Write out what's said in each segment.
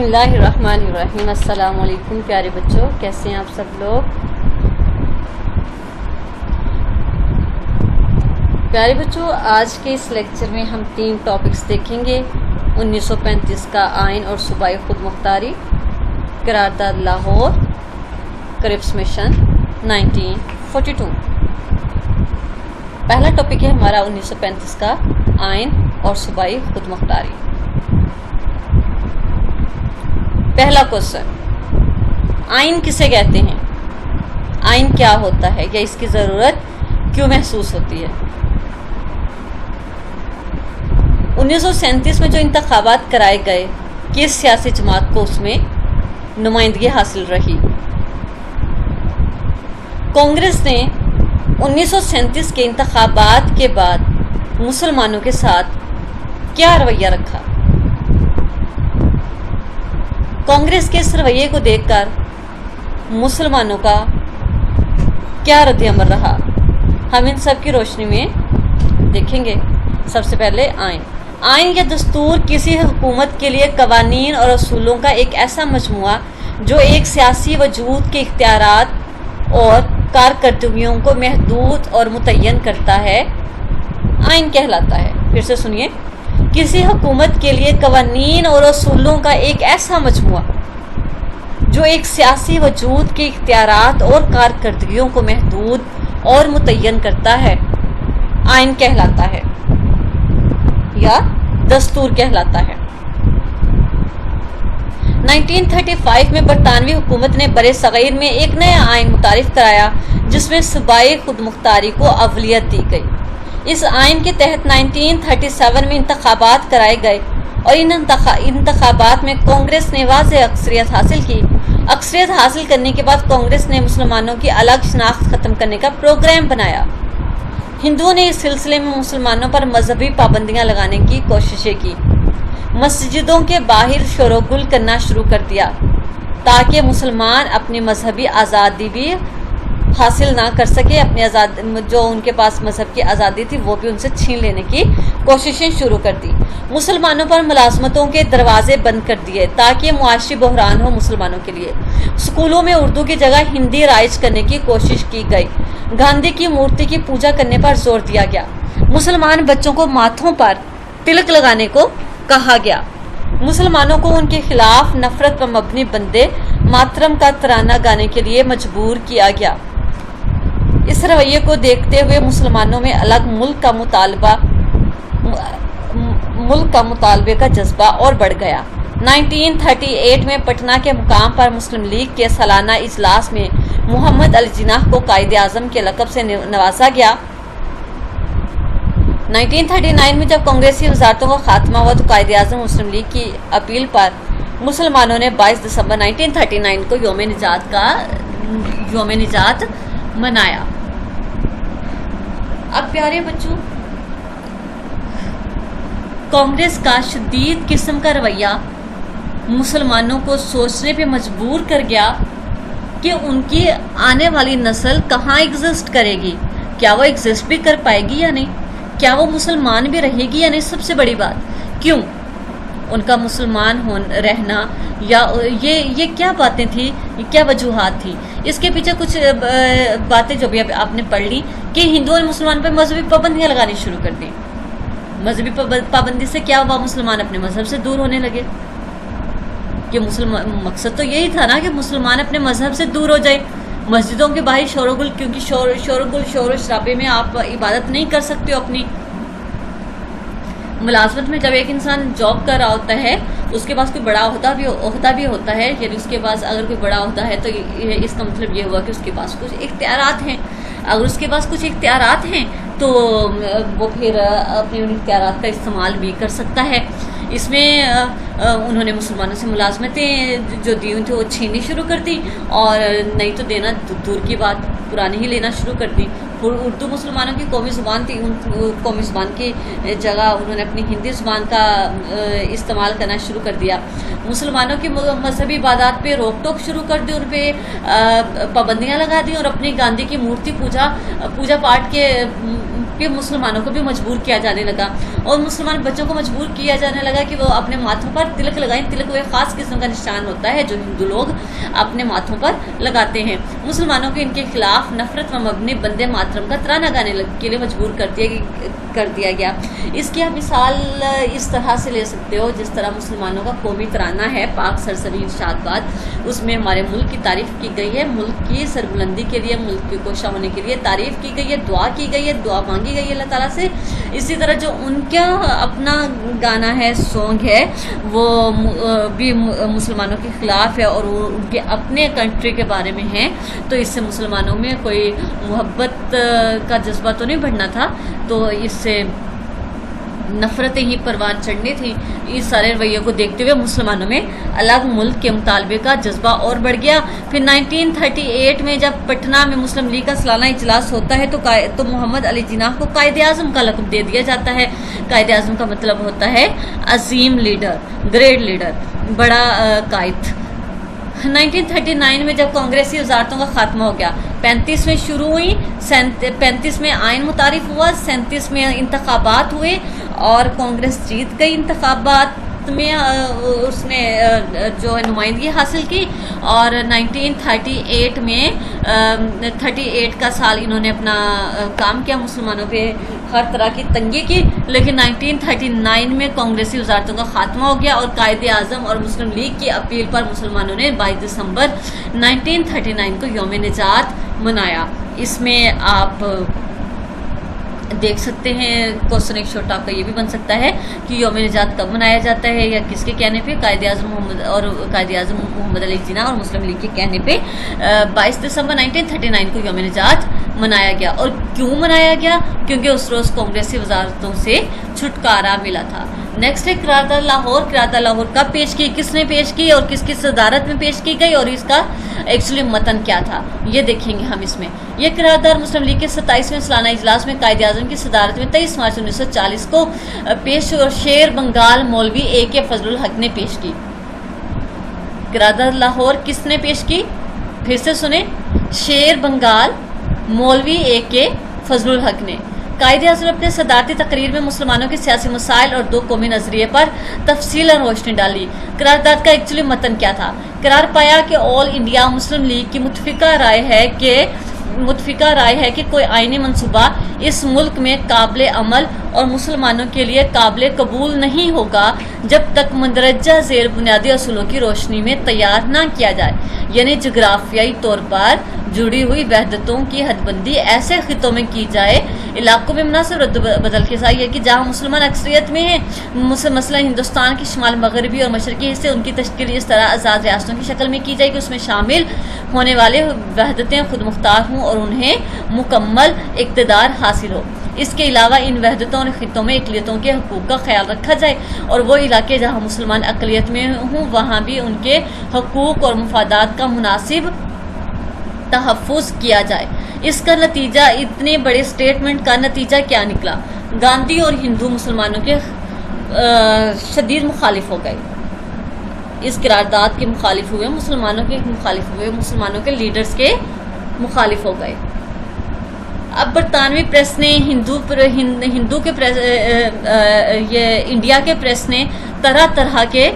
بسم اللہ الرحمن الرحیم۔ السلام علیکم پیارے بچوں، کیسے ہیں آپ سب لوگ؟ پیارے بچوں، آج کے اس لیکچر میں ہم 3 ٹاپکس دیکھیں گے۔ 1935 کا آئین اور صوبائی خود مختاری، قرارداد لاہور، کرپس مشن 1942۔ پہلا ٹاپک ہے ہمارا 1935 کا آئین اور صوبائی خود مختاری۔ پہلا کوسچن، آئین کسے کہتے ہیں؟ آئین کیا ہوتا ہے یا اس کی ضرورت کیوں محسوس ہوتی ہے؟ 1937 میں جو انتخابات کرائے گئے، کس سیاسی جماعت کو اس میں نمائندگی حاصل رہی؟ کانگریس نے 1937 کے انتخابات کے بعد مسلمانوں کے ساتھ کیا رویہ رکھا؟ کانگریس کے اس رویے کو دیکھ کر مسلمانوں کا کیا رد عمل رہا؟ ہم ان سب کی روشنی میں دیکھیں گے۔ سب سے پہلے آئین یا دستور کسی حکومت کے لیے قوانین اور اصولوں کا ایک ایسا مجموعہ جو ایک سیاسی وجود کے اختیارات اور کارکردگیوں کو محدود اور متعین کرتا ہے، آئین کہلاتا ہے۔ پھر سے سنیے، کسی حکومت کے لیے قوانین اور اصولوں کا ایک ایسا مجموعہ جو ایک سیاسی وجود کے اختیارات اور کارکردگیوں کو محدود اور متعین کرتا ہے، آئین کہلاتا ہے یا دستور کہلاتا ہے۔ 1935 میں برطانوی حکومت نے برِ صغیر میں ایک نیا آئین متعارف کرایا جس میں صوبائی خود مختاری کو اولویت دی گئی۔ اس آئین کے تحت 1937 میں انتخابات کرائے گئے اور ان انتخابات میں کانگریس نے واضح اکثریت حاصل کی۔ اکثریت حاصل کرنے کے بعد کانگریس نے مسلمانوں کی الگ شناخت ختم کرنے کا پروگرام بنایا۔ ہندوؤں نے اس سلسلے میں مسلمانوں پر مذہبی پابندیاں لگانے کی کوششیں کی۔ مسجدوں کے باہر شور و گل کرنا شروع کر دیا تاکہ مسلمان اپنی مذہبی آزادی بھی حاصل نہ کر سکے، اپنی جو ان کے پاس مذہب کی آزادی تھی وہ بھی ان سے چھین لینے کی کوششیں شروع کر دی۔ مسلمانوں پر ملازمتوں کے دروازے بند کر دیے تاکہ معاشی بحران ہو مسلمانوں کے لیے۔ اسکولوں میں اردو کی جگہ ہندی رائج کرنے کی کوشش کی گئی۔ گاندھی کی مورتی کی پوجا کرنے پر زور دیا گیا۔ مسلمان بچوں کو ماتھوں پر تلک لگانے کو کہا گیا۔ مسلمانوں کو ان کے خلاف نفرت پر مبنی بندے ماترم کا ترانہ گانے کے لیے مجبور کیا گیا۔ اس رویے کو دیکھتے ہوئے مسلمانوں میں الگ ملک کا مطالبے کا جذبہ اور بڑھ گیا۔ 1938 میں پٹنہ کے مقام پر مسلم لیگ کے سالانہ اجلاس میں محمد علی جناح کو قائد اعظم کے لقب سے نوازا گیا۔ 1939 میں جب کانگریسی وزارتوں کا خاتمہ ہوا تو قائد اعظم مسلم لیگ کی اپیل پر مسلمانوں نے 22 دسمبر 1939 کو یوم نجات منایا۔ اب پیارے بچوں، کانگریس کا شدید قسم کا رویہ مسلمانوں کو سوچنے پہ مجبور کر گیا کہ ان کی آنے والی نسل کہاں ایگزسٹ کرے گی، کیا وہ ایگزسٹ بھی کر پائے گی یا نہیں، کیا وہ مسلمان بھی رہے گی یا نہیں۔ سب سے بڑی بات، کیوں ان کا مسلمان رہنا، یا یہ کیا باتیں تھیں، کیا وجوہات تھیں؟ اس کے پیچھے کچھ باتیں جو بھی آپ نے پڑھ لی کہ ہندوؤں نے مسلمان پر مذہبی پابندیاں لگانی شروع کر دیں۔ مذہبی پابندی سے کیا ہوا؟ مسلمان اپنے مذہب سے دور ہونے لگے۔ کہ مقصد تو یہی تھا نا کہ مسلمان اپنے مذہب سے دور ہو جائے۔ مسجدوں کے باہر شور و گل، کیونکہ شور و شرابے میں آپ عبادت نہیں کر سکتے ہو اپنی۔ ملازمت میں جب ایک انسان جاب کر رہا ہوتا ہے، اس کے پاس کوئی بڑا عہدہ بھی ہوتا ہے، یعنی اس کے پاس اگر کوئی بڑا عہدہ ہے تو اس کا مطلب یہ ہوا کہ اس کے پاس کچھ اختیارات ہیں۔ اگر اس کے پاس کچھ اختیارات ہیں تو وہ پھر اپنے ان اختیارات کا استعمال بھی کر سکتا ہے۔ اس میں انہوں نے مسلمانوں سے ملازمتیں جو دی ہوئی تھیں وہ چھیننی شروع کر دی، اور نہیں تو دینا دور کی بات، پرانی ہی لینا شروع کر دی۔ اردو مسلمانوں کی قومی زبان تھی، قومی زبان کی جگہ انہوں نے اپنی ہندی زبان کا استعمال کرنا شروع کر دیا۔ مسلمانوں کی مذہبی عبادات پہ روک ٹوک شروع کر دی، ان پہ پابندیاں لگا دی، اور اپنی گاندھی کی مورتی پوجا پاٹ کے پہ مسلمانوں کو بھی مجبور کیا جانے لگا، اور مسلمان بچوں کو مجبور کیا جانے لگا کہ وہ اپنے ماتھوں پر تلک لگائیں۔ تلک وہ ایک خاص قسم کا نشان ہوتا ہے جو ہندو لوگ اپنے ماتھوں پر لگاتے ہیں۔ مسلمانوں کو ان کے خلاف نفرت و مبنی بندے ماترم کا ترانہ گانے کے لیے مجبور کر دیا گیا۔ اس کی آپ مثال اس طرح سے لے سکتے ہو جس طرح مسلمانوں کا قومی ترانہ ہے پاک سرزمین شاد باد، اس میں ہمارے ملک کی تعریف کی گئی ہے، ملک کی سربلندی کے لیے، ملک کی کوشاں ہونے کے لیے تعریف کی گئی ہے، دعا کی گئی ہے، دعا مانگی گئی ہے اللہ تعالیٰ سے۔ اسی طرح جو ان کا اپنا گانا ہے، سونگ ہے، وہ بھی مسلمانوں کے خلاف ہے اور وہ ان کے اپنے کنٹری کے بارے میں ہیں، تو اس سے مسلمانوں میں کوئی محبت کا جذبہ تو نہیں بڑھنا تھا، تو اس سے نفرتیں ہی پروان چڑھنی تھی۔ اس سارے رویے کو دیکھتے ہوئے مسلمانوں میں الگ ملک کے مطالبے کا جذبہ اور بڑھ گیا۔ پھر 1938 میں جب پٹنہ میں مسلم لیگ کا سالانہ اجلاس ہوتا ہے تو محمد علی جناح کو قائد اعظم کا لقب دے دیا جاتا ہے۔ قائد اعظم کا مطلب ہوتا ہے عظیم لیڈر، گریٹ لیڈر، بڑا قائد۔ 1939 میں جب کانگریسی وزارتوں کا خاتمہ ہو گیا، 35 میں شروع ہوئی، 35 میں آئین متعارف ہوا، 37 میں انتخابات ہوئے اور کانگریس جیت گئی انتخابات میں، اس نے جو ہے نمائندگی حاصل کی، اور 1938 میں 38 کا سال انہوں نے اپنا کام کیا، مسلمانوں پہ ہر طرح کی تنگی کی، لیکن 1939 میں کانگریسی وزارتوں کا خاتمہ ہو گیا اور قائد اعظم اور مسلم لیگ کی اپیل پر مسلمانوں نے 22 دسمبر 1939 کو یوم نجات منایا۔ اس میں آپ دیکھ سکتے ہیں کوسچن ایک چھوٹا آپ کا یہ بھی بن سکتا ہے کہ یوم نجات کب منایا جاتا ہے یا کس کے کہنے پہ؟ قائد اعظم محمد علی جناح اور مسلم لیگ کے کہنے پہ 22 دسمبر 1939 کو یوم نجات منایا گیا۔ اور کیوں منایا گیا؟ کیونکہ اس روز کانگریسی وزارتوں سے چھٹکارا ملا تھا۔ نیکسٹ ہے قرارداد لاہور۔ قرارداد لاہور کب پیش کی، کس نے پیش کی اور کس کی صدارت میں پیش کی گئی، اور اس کا ایکچولی متن کیا تھا، یہ دیکھیں گے ہم اس میں۔ یہ قرارداد مسلم لیگ کے 27ویں سالانہ اجلاس میں قائد اعظم کی صدارت میں 23 مارچ 1940 کو پیش اور شیر بنگال مولوی اے کے فضل الحق نے پیش کی۔ قرارداد لاہور کس نے پیش کی؟ پھر سے سنیں، شیر بنگال مولوی اے کے فضل الحق نے۔ قائد اعظم نے اپنے صدارتی تقریر میں مسلمانوں کے سیاسی مسائل اور دو قومی نظریے پر تفصیل روشنی ڈالی۔ قرارداد کا ایکچولی متن کیا تھا؟ قرار پایا کہ آل انڈیا مسلم لیگ کی متفقہ رائے ہے کہ کوئی آئینی منصوبہ اس ملک میں قابل عمل اور مسلمانوں کے لیے قابل قبول نہیں ہوگا جب تک مندرجہ ذیل بنیادی اصولوں کی روشنی میں تیار نہ کیا جائے، یعنی جغرافیائی طور پر جڑی ہوئی وحدتوں کی حد بندی ایسے خطوں میں کی جائے، علاقوں میں مناسب رد بدل کے ساتھ، یہ کہ جہاں مسلمان اکثریت میں ہیں، مثلا ہندوستان کی شمال مغربی اور مشرقی حصے، ان کی تشکیل اس طرح آزاد ریاستوں کی شکل میں کی جائے کہ اس میں شامل ہونے والے وحدتیں خود مختار ہوں اور انہیں مکمل اقتدار حاصل ہو۔ اس کے علاوہ ان وحدتوں اور خطوں میں اقلیتوں کے حقوق کا خیال رکھا جائے اور وہ علاقے جہاں مسلمان اقلیت میں ہوں وہاں بھی ان کے حقوق اور مفادات کا مناسب تحفظ کیا جائے۔ اس کا نتیجہ، اتنے بڑے سٹیٹمنٹ کا نتیجہ کیا نکلا؟ گاندھی اور ہندو مسلمانوں کے شدید مخالف ہو گئے، اس قرارداد کے مخالف ہوئے، مسلمانوں کے مخالف ہوئے، مسلمانوں کے لیڈرز کے مخالف ہو گئے۔ اب برطانوی پریس نے ہندو کے پریس، یہ انڈیا کے پریس نے طرح طرح کے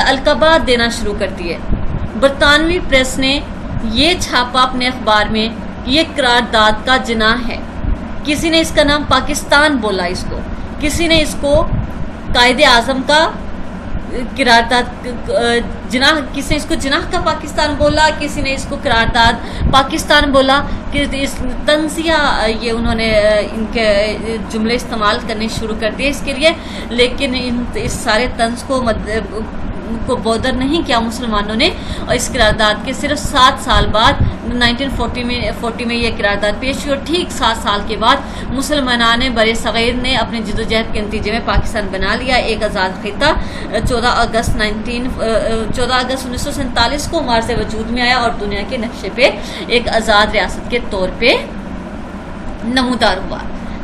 القابات دینا شروع کر دیے۔ برطانوی پریس نے یہ چھاپا اپنے اخبار میں کہ یہ قرارداد کا جناح ہے، کسی نے اس کا نام پاکستان بولا، اس کو کسی نے اس کو قائد اعظم کا قرارداد جناح، کسی نے اس کو جناح کا پاکستان بولا، کسی نے اس کو قرارداد پاکستان بولا، کہ اس طنزیہ یہ انہوں نے ان کے جملے استعمال کرنے شروع کر دیے اس کے لیے، لیکن اس سارے طنز کو بودر نہیں کیا مسلمانوں نے، اور اس قرارداد کے صرف 7 سال بعد 1940 میں یہ قرارداد پیش ہوئی، اور ٹھیک 7 سال کے بعد مسلمانان بر صغیر نے اپنے جدوجہد کے نتیجے میں پاکستان بنا لیا، ایک آزاد خطہ۔ 14 اگست 1947 کو مارز وجود میں آیا اور دنیا کے نقشے پہ ایک آزاد ریاست کے طور پہ نمودار ہوا۔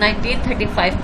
1935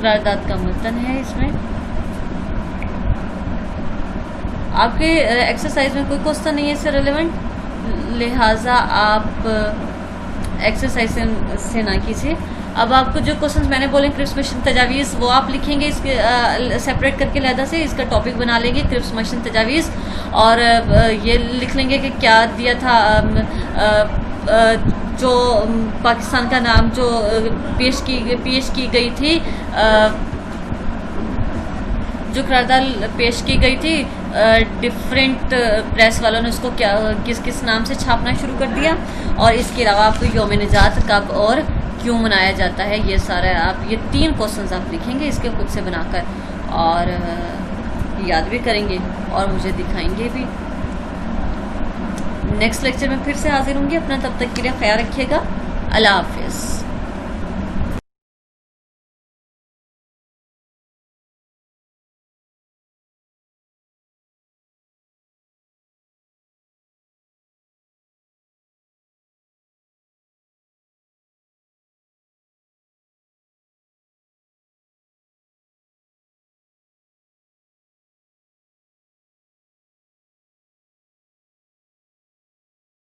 قرارداد کا متن ہے اس میں. آپ کے ایکسرسائز میں کوئی کوشچن نہیں ہے اس سے ریلیونٹ، لہٰذا آپ ایکسرسائز سے نہ کیجیے. اب آپ کو جو کوشچنز میں نے بولے کرپس مشن تجاویز وہ آپ لکھیں گے اس کے سپریٹ کر کے علیحدہ سے، اس کا ٹاپک بنا لیں گے کرپس مشن تجاویز، اور یہ لکھ لیں گے کہ کیا دیا تھا جو پاکستان کا نام جو پیش کی گئی تھی، جو قرارداد پیش کی گئی تھی ڈفرینٹ پریس والوں نے اس کو کیا کس نام سے چھاپنا شروع کر دیا، اور اس کے علاوہ آپ کو یوم نجات کب اور کیوں منایا جاتا ہے. یہ سارا آپ یہ 3 کوشچنز آپ لکھیں گے اس کے خود سے بنا کر، اور یاد بھی کریں گے اور مجھے دکھائیں گے بھی. نیکسٹ لیکچر میں پھر سے حاضر ہوں گی. اپنا تب تک کے لیے خیال رکھیے گا. اللہ حافظ.